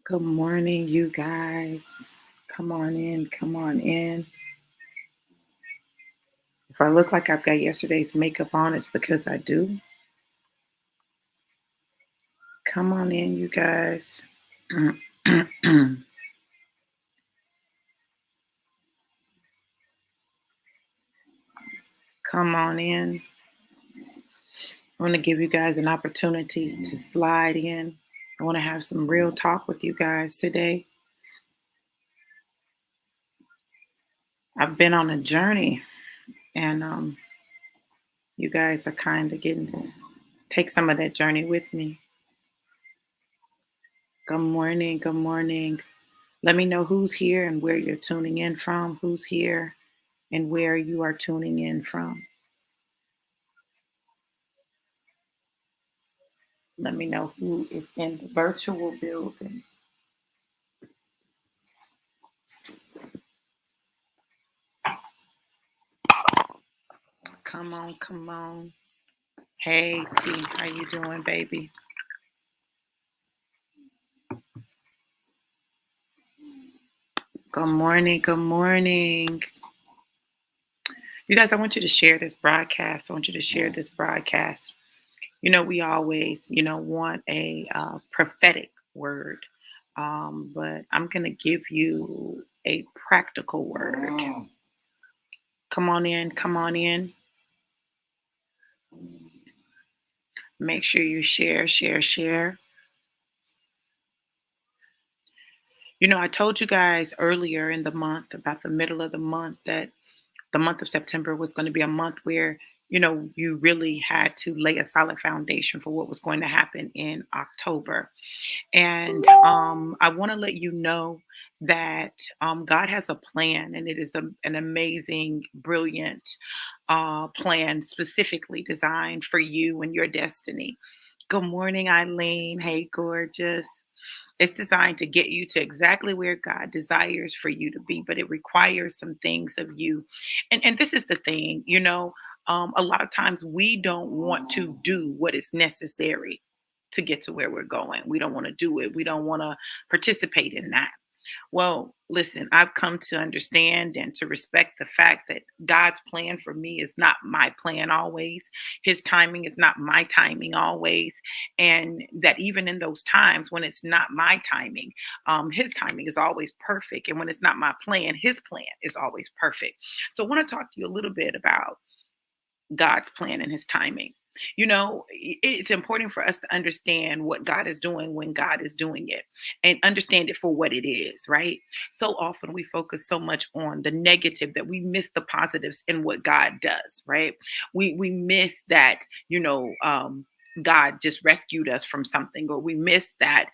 Good morning, you guys. Come on in, come on in. If I look like I've got yesterday's makeup on, it's because I do. Come on in, you guys. Come on in. I want to give you guys an opportunity to slide in. I want to have some real talk with you guys today. I've been on a journey, and you guys are kind of getting to take some of that journey with me. Good morning, good morning. Let me know who's here and where you're tuning in from, who's here and where you are tuning in from. Let me know who is in the virtual building. Come on, come on. Hey T, how you doing, baby? Good morning, good morning. You guys, I want you to share this broadcast. I want you to share this broadcast. We always, want a prophetic word, but I'm going to give you a practical word. Come on in, come on in. Make sure you share, share, share. I told you guys earlier in the month, about the middle of the month, that the month of September was going to be a month where, you really had to lay a solid foundation for what was going to happen in October. And I want to let you know that God has a plan, and it is an amazing, brilliant plan specifically designed for you and your destiny. Good morning, Eileen. Hey, gorgeous. It's designed to get you to exactly where God desires for you to be, but it requires some things of you. And this is the thing, a lot of times we don't want to do what is necessary to get to where we're going. We don't want to do it. We don't want to participate in that. Well, listen, I've come to understand and to respect the fact that God's plan for me is not my plan always. His timing is not my timing always. And that even in those times when it's not my timing, his timing is always perfect. And when it's not my plan, his plan is always perfect. So I want to talk to you a little bit about God's plan and his timing. It's important for us to understand what God is doing when God is doing it and understand it for what it is, right? So often we focus so much on the negative that we miss the positives in what God does, right? We miss that, God just rescued us from something, or we miss that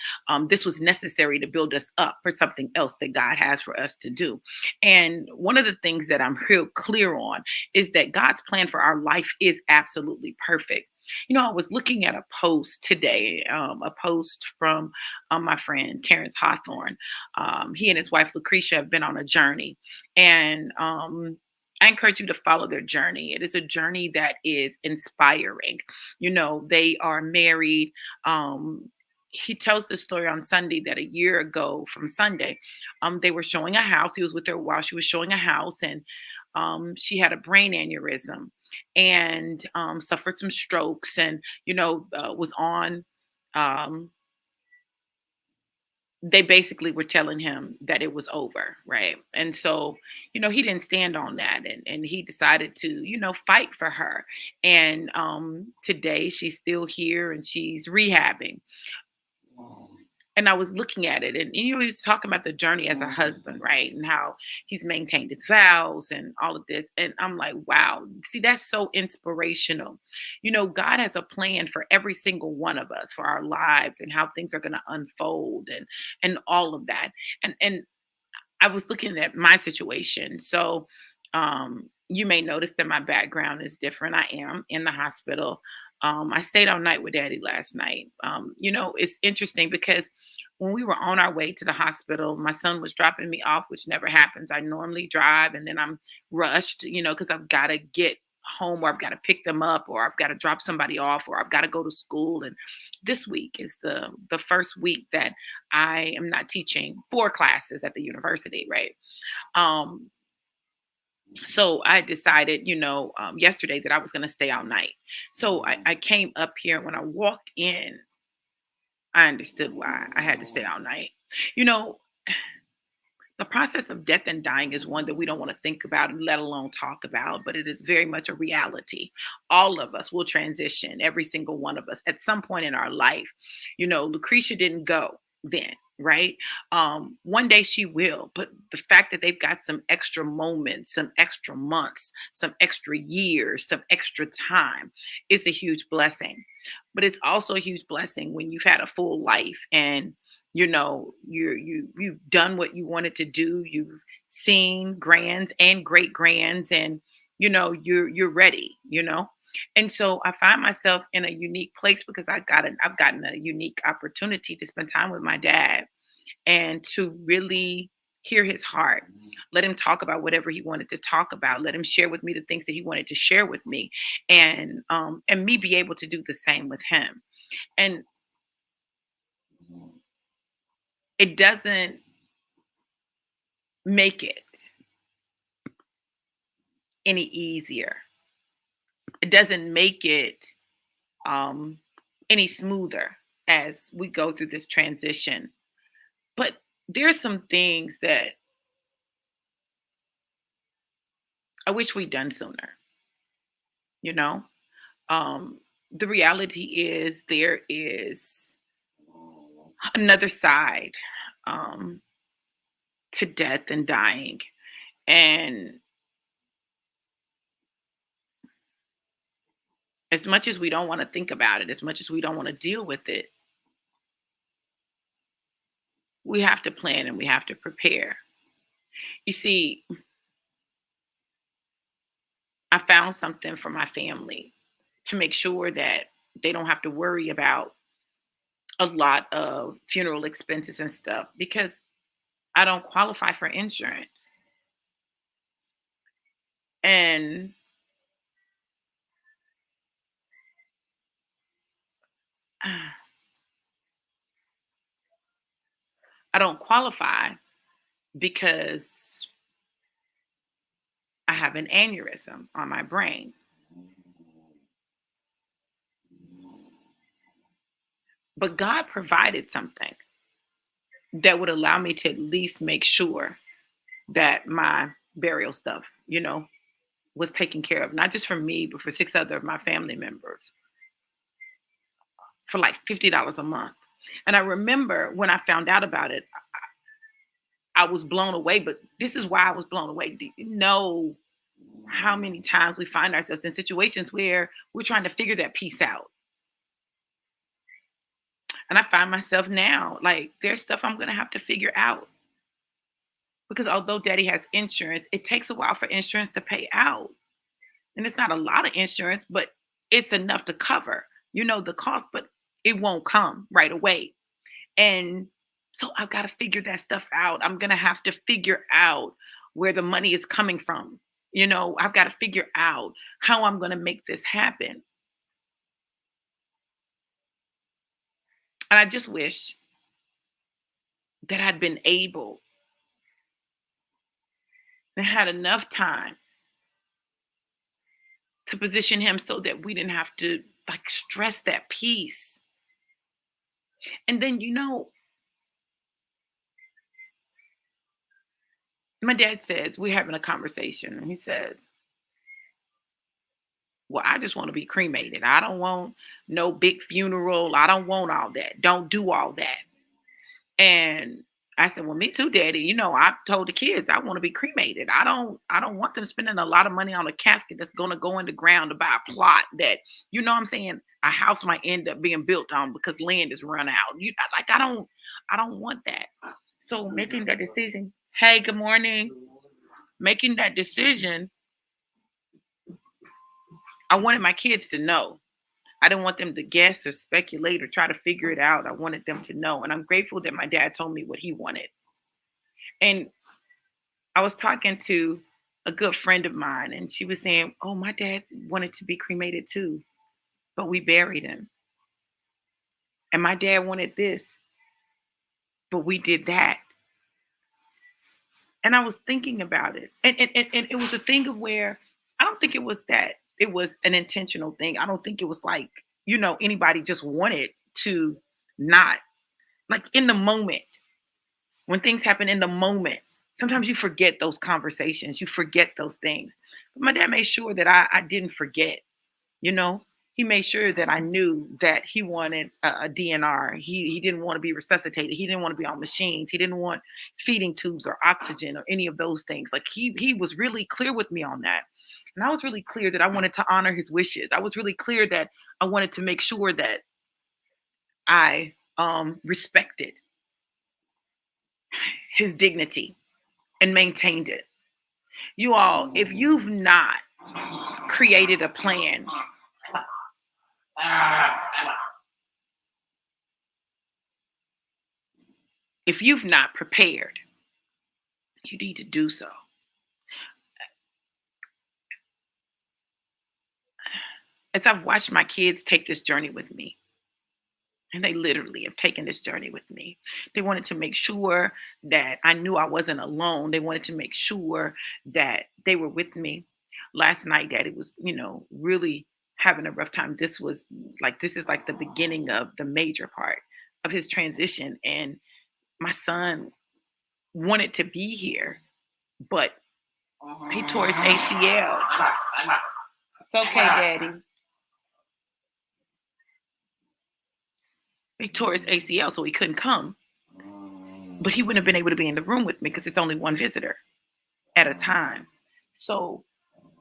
this was necessary to build us up for something else that God has for us to do. And one of the things that I'm real clear on is that God's plan for our life is absolutely perfect. I was looking at a post today, a post from my friend Terrence Hawthorne. He and his wife Lucretia have been on a journey, and I encourage you to follow their journey. It is a journey that is inspiring. They are married. He tells the story on Sunday that a year ago from Sunday, they were showing a house. He was with her while she was showing a house, and she had a brain aneurysm and suffered some strokes, and was on. Um, they basically were telling him that it was over, right? And so, he didn't stand on that, and he decided to, fight for her. And today she's still here and she's rehabbing. And I was looking at it, and he was talking about the journey as a husband, right? And how he's maintained his vows and all of this. And I'm like, wow, see, that's so inspirational. God has a plan for every single one of us, for our lives and how things are going to unfold, and all of that. And I was looking at my situation. So you may notice that my background is different. I am in the hospital. I stayed all night with daddy last night. It's interesting because when we were on our way to the hospital, my son was dropping me off, which never happens. I normally drive and then I'm rushed, because I've got to get home, or I've got to pick them up, or I've got to drop somebody off, or I've got to go to school. And this week is the first week that I am not teaching 4 classes at the university, right? Um, so I decided, yesterday that I was going to stay all night. So I came up here. When I walked in, I understood why I had to stay all night. You know, the process of death and dying is one that we don't want to think about, let alone talk about, but it is very much a reality. All of us will transition, every single one of us, at some point in our life. Lucretia didn't go then, right? One day she will, but the fact that they've got some extra moments, some extra months, some extra years, some extra time is a huge blessing. But it's also a huge blessing when you've had a full life, and you've done what you wanted to do. You've seen grands and great grands, and you're ready. And so I find myself in a unique place because I've gotten a unique opportunity to spend time with my dad, and to really hear his heart. Let him talk about whatever he wanted to talk about. Let him share with me the things that he wanted to share with me, and me be able to do the same with him. And it doesn't make it any easier. It doesn't make it um, any smoother as we go through this transition. But there's some things that I wish we'd done sooner. You know, um, the reality is there is another side um, to death and dying, and as much as we don't want to think about it, as much as we don't want to deal with it, we have to plan and we have to prepare. You see, I found something for my family to make sure that they don't have to worry about a lot of funeral expenses and stuff, because I don't qualify for insurance. And I don't qualify because I have an aneurysm on my brain. But God provided something that would allow me to at least make sure that my burial stuff, was taken care of, not just for me, but for 6 other of my family members, for like $50 a month. And I remember when I found out about it, I was blown away. But this is why I was blown away. Do you know how many times we find ourselves in situations where we're trying to figure that piece out? And I find myself now, like, there's stuff I'm going to have to figure out, because although daddy has insurance, it takes a while for insurance to pay out. And it's not a lot of insurance, but it's enough to cover, the cost, but it won't come right away. And so I've got to figure that stuff out. I'm going to have to figure out where the money is coming from. I've got to figure out how I'm going to make this happen. And I just wish that I'd been able and had enough time to position him so that we didn't have to like stress that piece. And then, my dad says, we're having a conversation, and he says, well, I just want to be cremated. I don't want no big funeral. I don't want all that. Don't do all that. And I said, well, me too, daddy. I told the kids I want to be cremated. I don't want them spending a lot of money on a casket that's gonna go in the ground to buy a plot that, what I'm saying, a house might end up being built on because land is run out. I don't want that. So making that decision, hey, good morning. Making that decision, I wanted my kids to know. I didn't want them to guess or speculate or try to figure it out. I wanted them to know. And I'm grateful that my dad told me what he wanted. And I was talking to a good friend of mine, and she was saying, "Oh, my dad wanted to be cremated too, but we buried him. And my dad wanted this, but we did that." And I was thinking about it. And it was a thing of where I don't think it was that it was an intentional thing. I don't think it was like, anybody just wanted to not, like, in the moment, when things happen in the moment, sometimes you forget those conversations, you forget those things. But my dad made sure that I didn't forget, you know. He made sure that I knew that he wanted a DNR. He didn't want to be resuscitated. He didn't want to be on machines. He didn't want feeding tubes or oxygen or any of those things. Like, he was really clear with me on that. And I was really clear that I wanted to honor his wishes. I was really clear that I wanted to make sure that I respected his dignity and maintained it. You all, if you've not created a plan, if you've not prepared, you need to do so. As I've watched my kids take this journey with me, and they literally have taken this journey with me. They wanted to make sure that I knew I wasn't alone. They wanted to make sure that they were with me. Last night, Daddy was, really having a rough time. This is like the beginning of the major part of his transition. And my son wanted to be here, but he tore his ACL. It's okay, Daddy. He tore his ACL, so he couldn't come. But he wouldn't have been able to be in the room with me because it's only one visitor at a time. So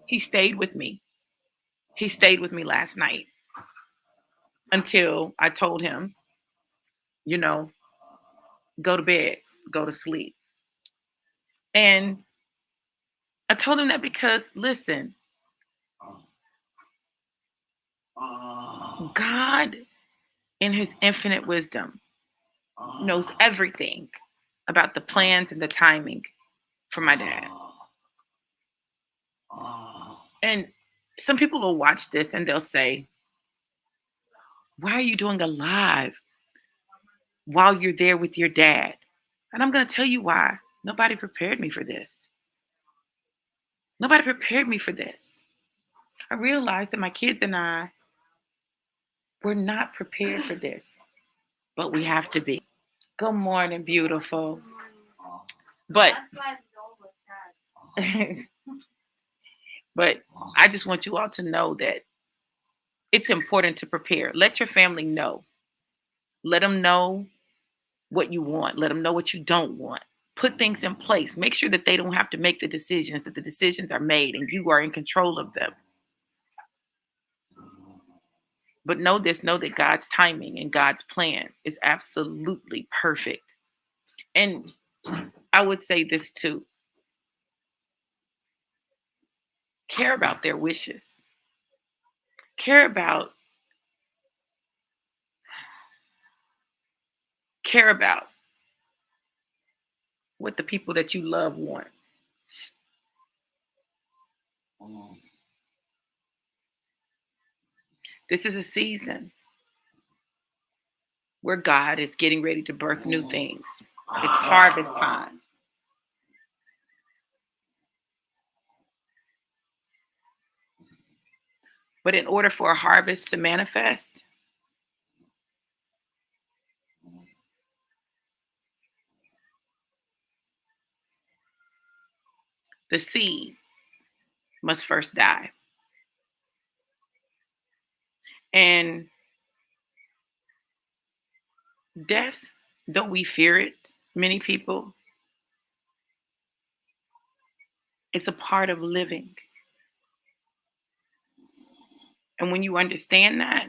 he stayed with me. He stayed with me last night until I told him, you know, go to bed, go to sleep. And I told him that because, listen, God, in his infinite wisdom, knows everything about the plans and the timing for my dad. And some people will watch this and they'll say, why are you doing a live while you're there with your dad? And I'm going to tell you why. Nobody prepared me for this. Nobody prepared me for this. I realized that my kids and I were not prepared for this, but we have to be. Good morning, beautiful. But but I just want you all to know that it's important to prepare. Let your family know. Let them know what you want. Let them know what you don't want. Put things in place. Make sure that they don't have to make the decisions, that the decisions are made and you are in control of them. But know that God's timing and God's plan is absolutely perfect. And I would say this too. Care about their wishes. Care about what the people that you love want. This is a season where God is getting ready to birth new things. It's harvest time. But in order for a harvest to manifest, the seed must first die. And death, though we fear it, many people, it's a part of living. And when you understand that,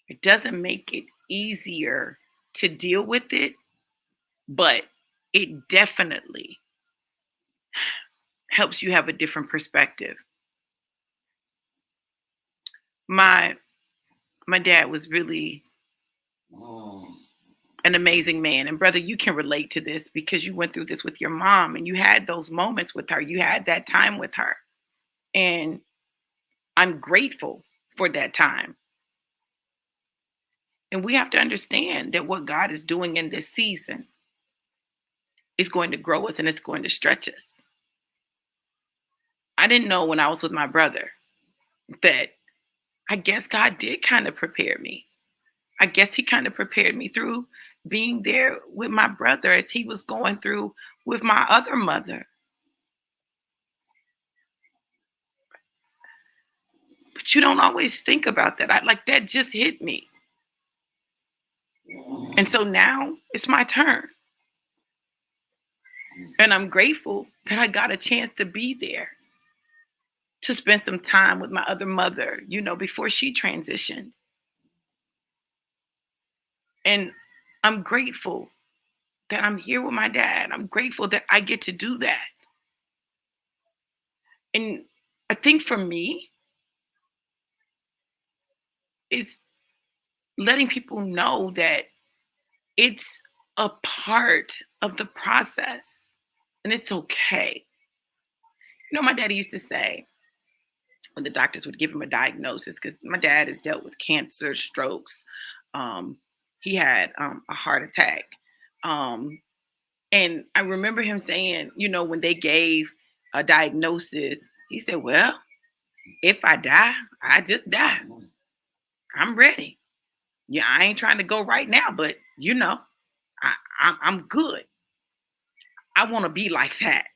it doesn't make it easier to deal with it, but it definitely helps you have a different perspective. My dad was really an an amazing man. And brother, you can relate to this because you went through this with your mom and you had those moments with her. You had that time with her. And I'm grateful for that time. And we have to understand that what God is doing in this season is going to grow us and it's going to stretch us. I didn't know when I was with my brother that I guess God did kind of prepare me. I guess he kind of prepared me through being there with my brother as he was going through with my other mother. But you don't always think about that. Like that just hit me. And so now it's my turn. And I'm grateful that I got a chance to be there to spend some time with my other mother, before she transitioned. And I'm grateful that I'm here with my dad. I'm grateful that I get to do that. And I think for me, it's letting people know that it's a part of the process and it's okay. My daddy used to say when the doctors would give him a diagnosis, because my dad has dealt with cancer, strokes. Um, he had a heart attack. Um, and I remember him saying, when they gave a diagnosis, he said, well, if I die, I just die. I'm ready. Yeah, I ain't trying to go right now, but I'm good. I want to be like that.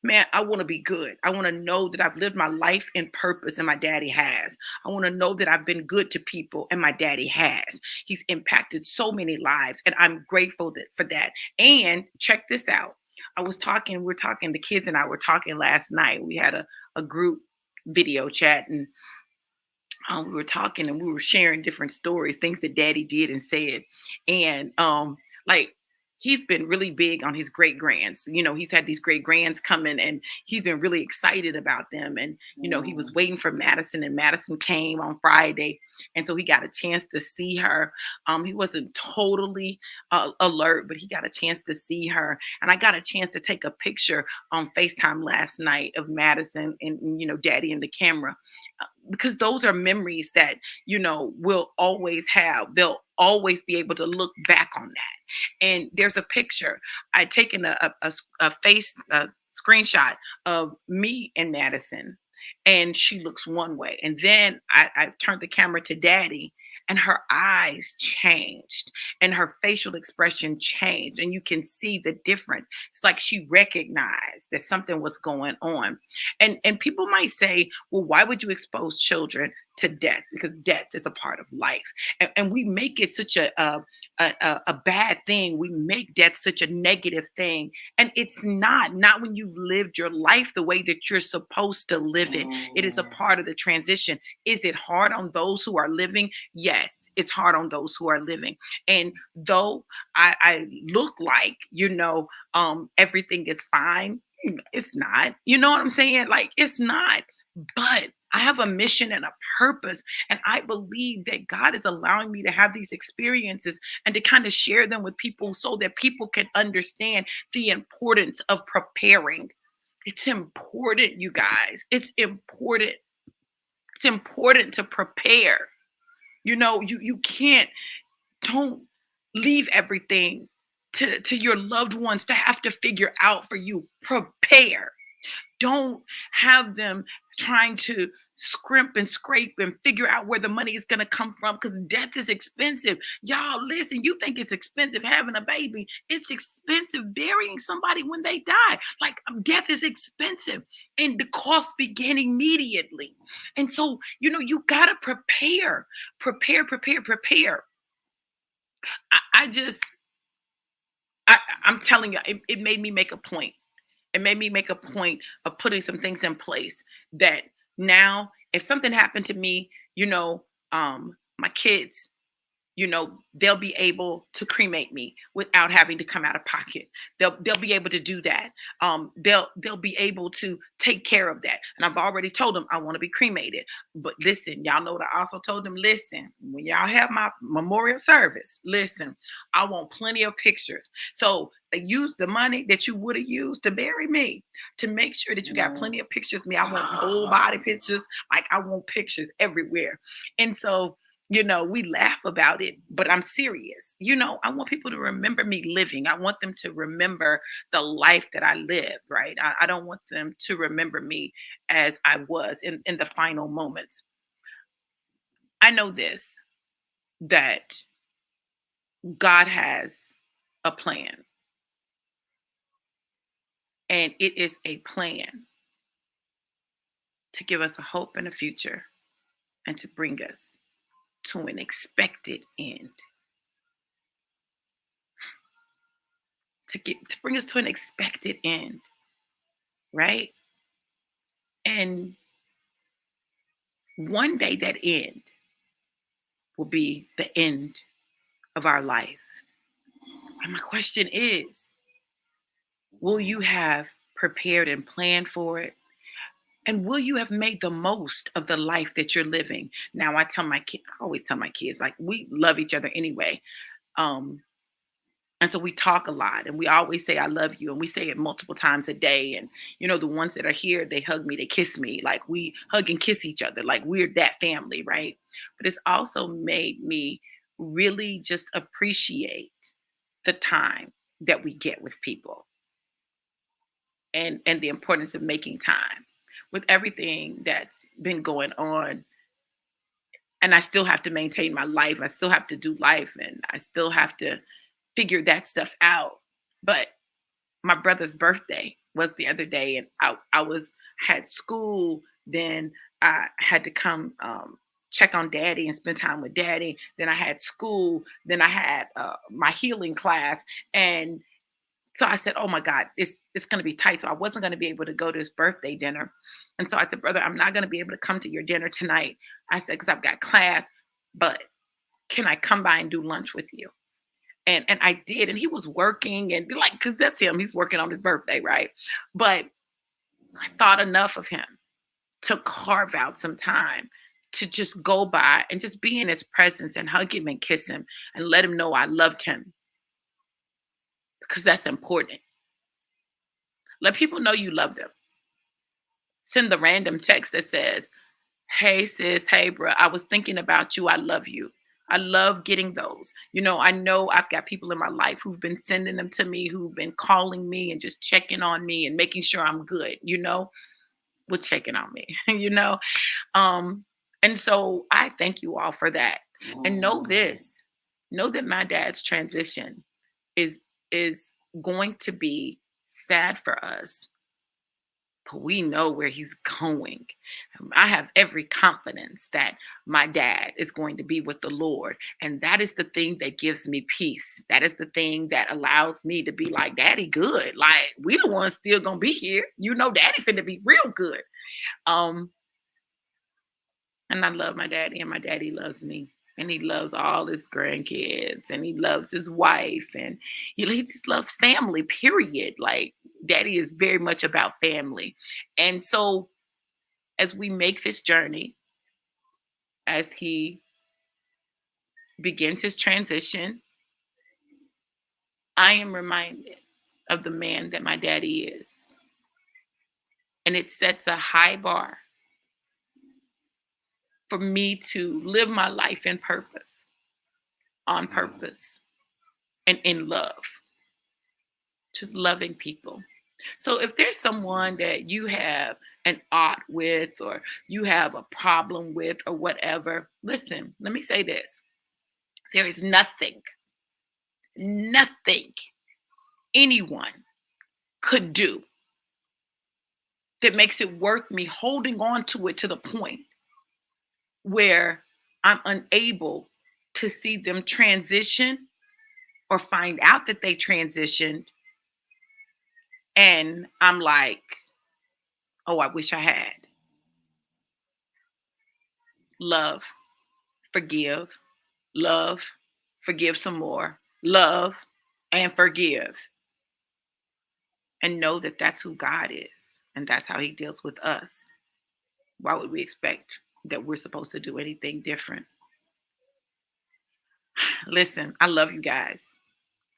Man, I want to be good. I want to know that I've lived my life in purpose and my daddy has. I want to know that I've been good to people and my daddy has. He's impacted so many lives and I'm grateful for that. And check this out. The kids and I were talking last night. We had a group video chat and we were talking and we were sharing different stories, things that daddy did and said. And like he's been really big on his great grands. He's had these great grands coming and he's been really excited about them. And, he was waiting for Madison and Madison came on Friday. And so he got a chance to see her. He wasn't totally alert, but he got a chance to see her. And I got a chance to take a picture on FaceTime last night of Madison and daddy in the camera, because those are memories that we'll always have. They'll always be able to look back on that. And there's a picture I'd taken a face a screenshot of me and Madison, and she looks one way, and then I turned the camera to daddy and her eyes changed and her facial expression changed, and you can see the difference. It's like she recognized that something was going on. And people might say, well, why would you expose children to death? Because death is a part of life. And we make it such a bad thing. We make death such a negative thing. And it's not when you've lived your life the way that you're supposed to live it. It is a part of the transition. Is it hard on those who are living? Yes, it's hard on those who are living. And though I look like, everything is fine, it's not. You know what I'm saying? Like, it's not. But I have a mission and a purpose. And I believe that God is allowing me to have these experiences and to kind of share them with people so that people can understand the importance of preparing. It's important, you guys. It's important. It's important to prepare. You can't, don't leave everything to your loved ones to have to figure out for you. Prepare. Don't have them trying to scrimp and scrape and figure out where the money is going to come from, because death is expensive. Y'all, listen, you think it's expensive having a baby. It's expensive burying somebody when they die. Like, death is expensive and the costs begin immediately. And so, you got to prepare. I, I just, I'm telling you, it made me make a point. It made me make a point of putting some things in place that now, if something happened to me, my kids, they'll be able to cremate me without having to come out of pocket. They'll be able to do that. They'll be able to take care of that. And I've already told them I want to be cremated. But listen, y'all know what I also told them. Listen, when y'all have my memorial service, listen, I want plenty of pictures. So they use the money that you would have used to bury me to make sure that you got plenty of pictures of me. I want whole body pictures. Like I want pictures everywhere. And so we laugh about it, but I'm serious. I want people to remember me living. I want them to remember the life that I lived, right? I don't want them to remember me as I was in the final moments. I know this, that God has a plan, and it is a plan to give us a hope and a future and to bring us to an expected end. To bring us to an expected end, right? And one day that end will be the end of our life. And my question is, will you have prepared and planned for it? And will you have made the most of the life that you're living? Now, I always tell my kids, like, we love each other anyway. Um, And so we talk a lot and we always say, I love you. And we say it multiple times a day. And, the ones that are here, they hug me, they kiss me. Like we hug and kiss each other. Like we're that family, right? But it's also made me really just appreciate the time that we get with people and the importance of making time with everything that's been going on. And I still have to maintain my life. I still have to do life and I still have to figure that stuff out. But my brother's birthday was the other day, and I had school. Then I had to come check on daddy and spend time with daddy. Then I had school. Then I had my healing class, and so I said, "Oh my God, it's going to be tight." So I wasn't going to be able to go to his birthday dinner, and so I said, "Brother, I'm not going to be able to come to your dinner tonight." I said, "Because I've got class, but can I come by and do lunch with you?" And I did, and he was working and like, because that's him, he's working on his birthday, right? But I thought enough of him to carve out some time to just go by and just be in his presence and hug him and kiss him and let him know I loved him, because that's important. Let people know you love them. Send the random text that says, "Hey sis, hey bro, I was thinking about you. I love you." I love getting those. I know I've got people in my life who've been sending them to me, who've been calling me and just checking on me and making sure I'm good, with checking on me, you know? Um, and so I thank you all for that. And know that my dad's transition is is going to be sad for us, but we know where he's going. I have every confidence that my dad is going to be with the Lord. And that is the thing that gives me peace. That is the thing that allows me to be like, Daddy, good. Like, we the ones still gonna be here. Daddy finna be real good. Um, and I love my daddy, and my daddy loves me. And he loves all his grandkids, and he loves his wife, and he just loves family, period. Like, daddy is very much about family. And so, as we make this journey, as he begins his transition, I am reminded of the man that my daddy is. And it sets a high bar for me to live my life in purpose, on purpose, and in love, just loving people. So if there's someone that you have an ought with, or you have a problem with, or whatever, listen, let me say this. There is nothing anyone could do that makes it worth me holding on to it to the point where I'm unable to see them transition or find out that they transitioned. And I'm like, oh, I wish I had. Love, forgive, love, forgive some more, love, and forgive. And know that that's who God is. And that's how he deals with us. Why would we expect that we're supposed to do anything different? Listen, I love you guys.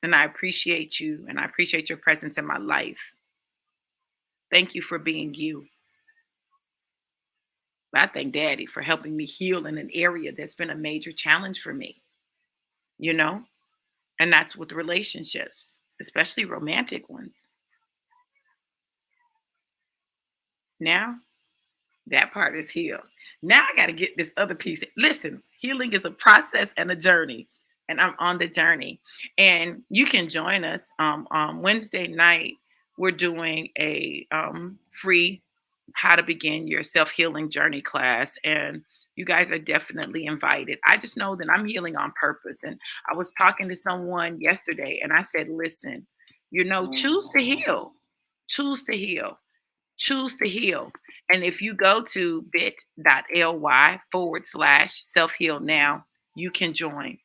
And I appreciate you. And I appreciate your presence in my life. Thank you for being you. I thank Daddy for helping me heal in an area that's been a major challenge for me, you know? And that's with relationships, especially romantic ones. Now, that part is healed. Now I got to get this other piece. Listen, healing is a process and a journey, and I'm on the journey. And you can join us on Wednesday night. We're doing a free How to Begin Your Self Healing Journey class, and you guys are definitely invited. I just know that I'm healing on purpose. And I was talking to someone yesterday, and I said, listen, choose to heal. Choose to heal. Choose to heal. And if you go to bit.ly/ self heal now, you can join.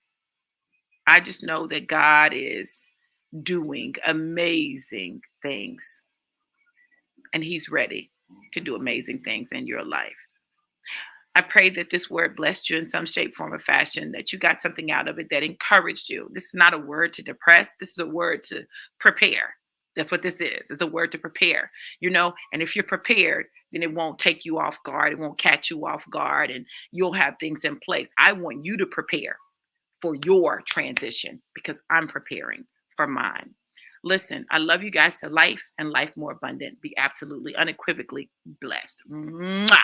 I just know that God is doing amazing things and he's ready to do amazing things in your life. I pray that this word blessed you in some shape, form, or fashion, that you got something out of it that encouraged you. This is not a word to depress. This is a word to prepare. That's what this is. It's a word to prepare, and if you're prepared, then it won't take you off guard. It won't catch you off guard and you'll have things in place. I want you to prepare for your transition because I'm preparing for mine. Listen, I love you guys to life and life more abundant. Be absolutely unequivocally blessed. Mwah!